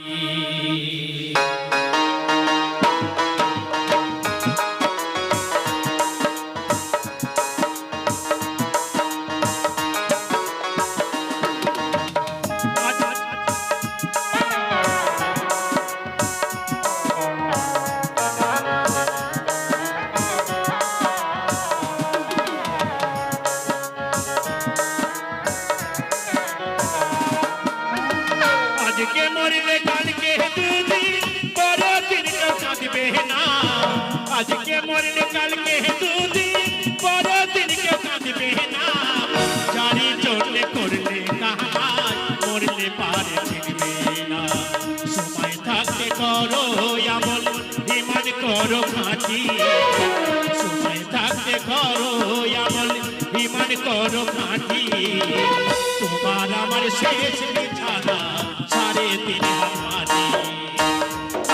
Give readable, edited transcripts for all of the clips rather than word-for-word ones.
আজকে মরলে কালকে দুদিন পরদিন কেউ কাঁদবে না। আজকে মরলে কালকে দুদিন পরদিন কেউ কাঁদবে না। জানি চললে করলে কাহার মরলে পারে ফিরবে না। সময় থাকতে করো আমল ইমান করো খাঁটি। সময় থাকতে করো আমল ইমান করো খাঁটি। তোমার আমার শেষ বিছানা সাড়ে তিন হাত মাটি।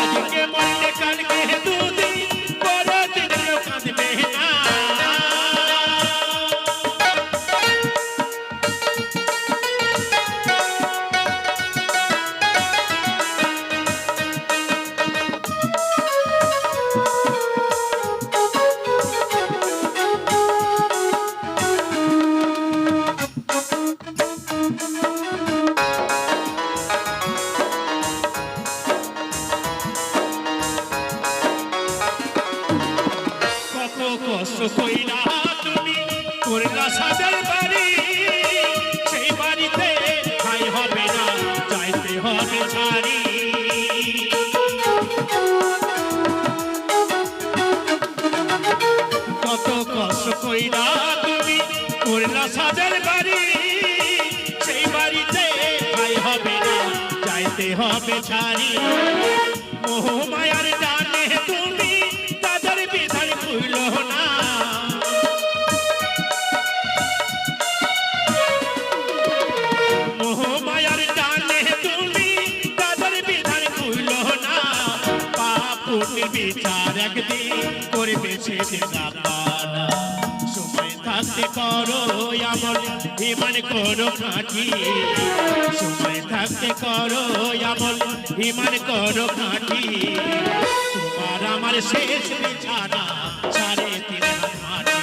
আজকে মরলে কালকে দুদিন পরদিন কেউ কাঁদবে না। কষ্ট কইরা তুমি করলা সাদের বাড়ি। সেই বাড়িতে ঠাই হবে না যাইতে হবে ছাড়ি। কত কষ্ট কইরা তুমি করলা সাদের বাড়ি। সেই বাড়িতে ঠাই হবে না যাইতে হবে ছাড়ি। মোহ মায়ার টানে তুমি তাদের বিধান ভুল না। মোহ মায়ার টানে তুমি তাদের বিধান ভুল না। পাপ পুণ্যের বিচার একদিন করবে সেদিন আপনারা। সময় থাকতে করো আমল ইমান করো খাঁটি। সময় থাকতে করো আমল ইমান করো খাঁটি। তোমার আমার শেষ বিছানা সাড়ে তিন হাত মাটি।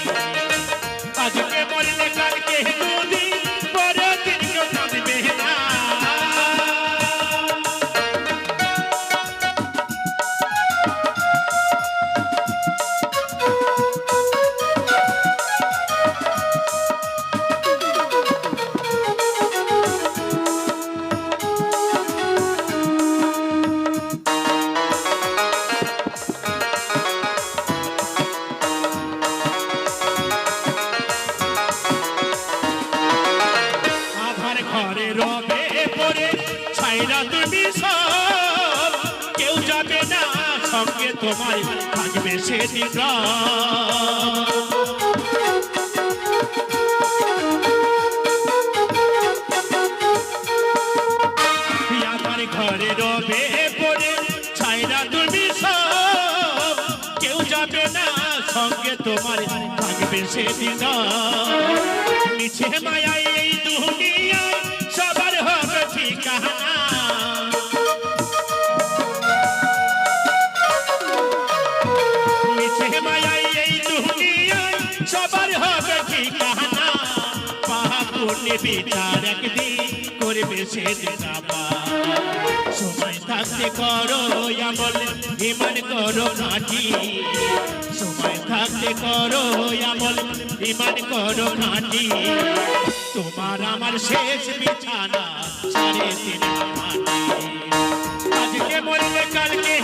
আজকে মরলে কালকে দুদিন পরদিন কেউ কাঁদবে না। ঘরে রবে পরে ছাইরা তুমি সব। কেউ যাবে না সঙ্গে তোমার থাকবে সেদিন। আমার ঘরে রবে পরে ছাইরা তুমি সব। কেউ যাবে না সঙ্গে তোমার থাকবে সেদিন। মিছে মায়ায় এই দুনিয়ায় সবার হবে ঠিকানা। মিছে মায়ায় এই দুনিয়ায় সবার হবে ঠিকানা। পাপ পুণ্য বিচার একদিন করবে সেদিন আবার। সময় থাকতে করো আমল ইমান করো খাঁটি। সময় থাকতে করো আমল ইমান করো খাঁটি। তোমার আমার শেষ বিছানা সাড়ে তিন হাত মাটি। আজকে মরলে কালকে